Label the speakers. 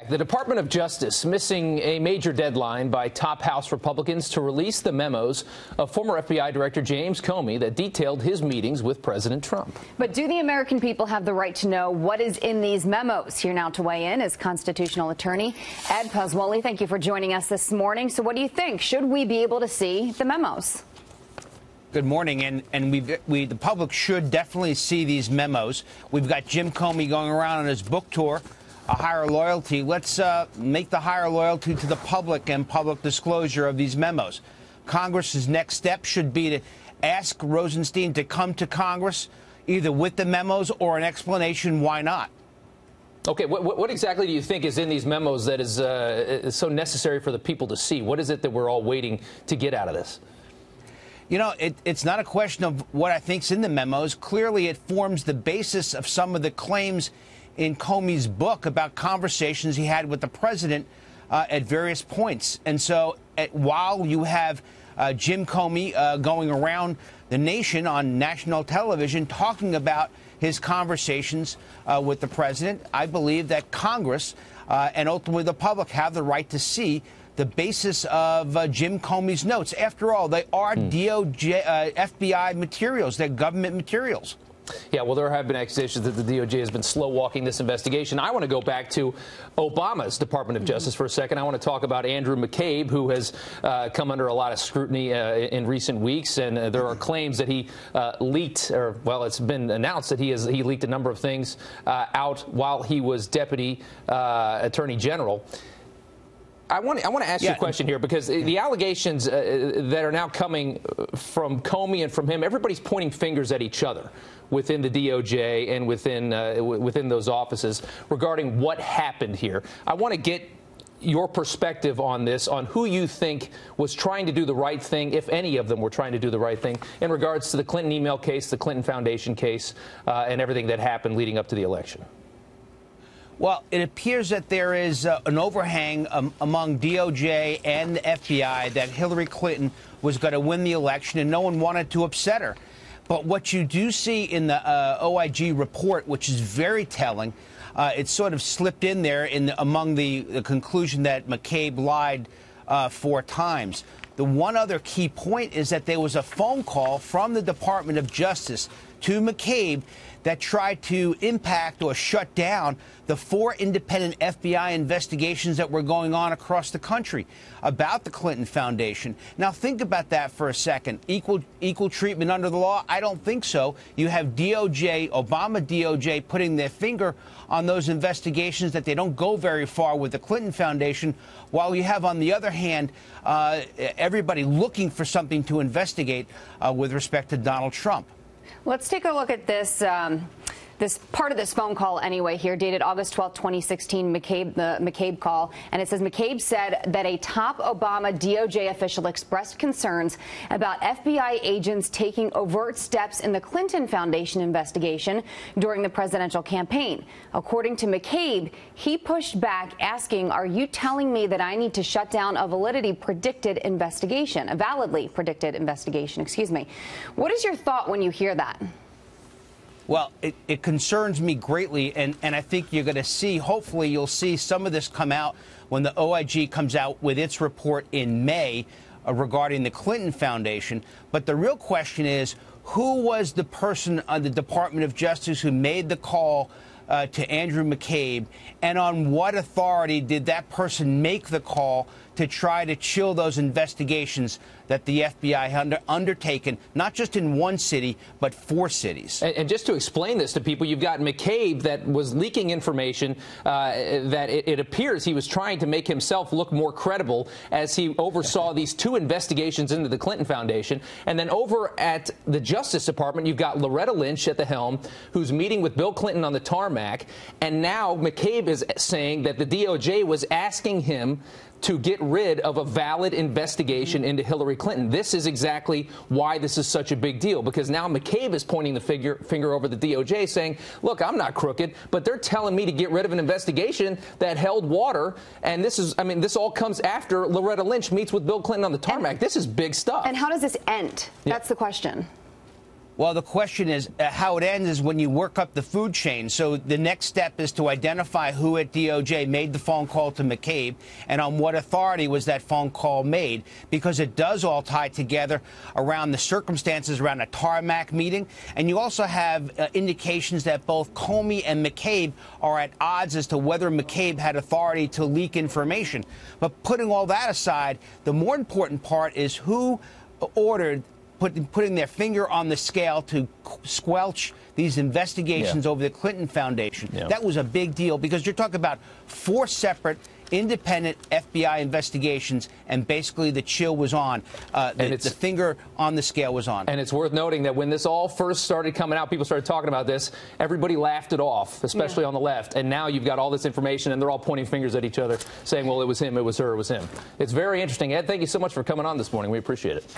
Speaker 1: The Department of Justice missing a major deadline by top House Republicans to release the memos of former FBI Director James Comey that detailed his meetings with President Trump.
Speaker 2: But do the American people have the right to know what is in these memos? Here now to weigh in is constitutional attorney Ed Pozzuoli. Thank you for joining us this morning. So what do you think? Should we be able to see the memos?
Speaker 3: Good morning, and the public should definitely see these memos. We've got Jim Comey going around on his book tour. A higher loyalty. Let's make the higher loyalty to the public and public disclosure of these memos. Congress's next step should be to ask Rosenstein to come to Congress, either with the memos or an explanation why not.
Speaker 1: Okay, what exactly do you think is in these memos that is so necessary for the people to see? What is it that we're all waiting to get out of this?
Speaker 3: You know, it's not a question of what I think's in the memos. Clearly, it forms the basis of some of the claims in Comey's book about conversations he had with the president at various points. And so while you have Jim Comey going around the nation on national television talking about his conversations with the president, I believe that Congress and ultimately the public have the right to see the basis of Jim Comey's notes. After all, they are DOJ, FBI materials. They're government materials.
Speaker 1: Yeah, well, there have been accusations that the DOJ has been slow-walking this investigation. I want to go back to Obama's Department of Justice for a second. I want to talk about Andrew McCabe, who has come under a lot of scrutiny in recent weeks. And there are claims that he leaked, or, well, it's been announced that he leaked a number of things out while he was Deputy Attorney General. I want to ask you a question here, because the allegations that are now coming from Comey and from him, everybody's pointing fingers at each other within the DOJ and within those offices regarding what happened here. I want to get your perspective on this, on who you think was trying to do the right thing, if any of them were trying to do the right thing, in regards to the Clinton email case, the Clinton Foundation case, and everything that happened leading up to the election.
Speaker 3: Well, it appears that there is an overhang among DOJ and the FBI that Hillary Clinton was going to win the election, and no one wanted to upset her. But what you do see in the OIG report, which is very telling, it's sort of slipped in there among the conclusion that McCabe lied 4 times. The one other key point is that there was a phone call from the Department of Justice to McCabe that tried to impact or shut down the 4 independent FBI investigations that were going on across the country about the Clinton Foundation. Now, think about that for a second. Equal treatment under the law? I don't think so. You have DOJ, Obama DOJ, putting their finger on those investigations that they don't go very far with the Clinton Foundation, while you have, on the other hand, everybody looking for something to investigate with respect to Donald Trump.
Speaker 2: Let's take a look at this this part of this phone call anyway here, dated August 12, 2016, the McCabe call. And it says McCabe said that a top Obama DOJ official expressed concerns about FBI agents taking overt steps in the Clinton Foundation investigation during the presidential campaign. According to McCabe, he pushed back, asking, "Are you telling me that I need to shut down a validly predicted investigation?" Excuse me. What is your thought when you hear that?
Speaker 3: Well, it concerns me greatly, and I think you're going to see, hopefully you'll see some of this come out when the OIG comes out with its report in May regarding the Clinton Foundation. But the real question is, who was the person on the Department of Justice who made the call to Andrew McCabe, and on what authority did that person make the call to try to chill those investigations that the FBI had undertaken, not just in one city, but 4 cities?
Speaker 1: And just to explain this to people, you've got McCabe that was leaking information that it appears he was trying to make himself look more credible as he oversaw these 2 investigations into the Clinton Foundation. And then over at the Justice Department, you've got Loretta Lynch at the helm, who's meeting with Bill Clinton on the tarmac. And now McCabe is saying that the DOJ was asking him to get rid of a valid investigation into Hillary Clinton. This is exactly why this is such a big deal, because now McCabe is pointing the finger over the DOJ, saying, look, I'm not crooked, but they're telling me to get rid of an investigation that held water. And this is, I mean, this all comes after Loretta Lynch meets with Bill Clinton on the tarmac. This is big stuff.
Speaker 2: And how does this end? That's the question.
Speaker 3: Well, the question is how it ends is when you work up the food chain. So the next step is to identify who at DOJ made the phone call to McCabe and on what authority was that phone call made, because it does all tie together around the circumstances around a tarmac meeting. And you also have indications that both Comey and McCabe are at odds as to whether McCabe had authority to leak information. But putting all that aside, the more important part is who ordered putting their finger on the scale to squelch these investigations over the Clinton Foundation. That was a big deal because you're talking about 4 separate independent FBI investigations, and basically the chill was on. The finger on the scale was on.
Speaker 1: And it's worth noting that when this all first started coming out, people started talking about this, everybody laughed it off, especially on the left. And now you've got all this information, and they're all pointing fingers at each other, saying, well, it was him, it was her, it was him. It's very interesting. Ed, thank you so much for coming on this morning. We appreciate it.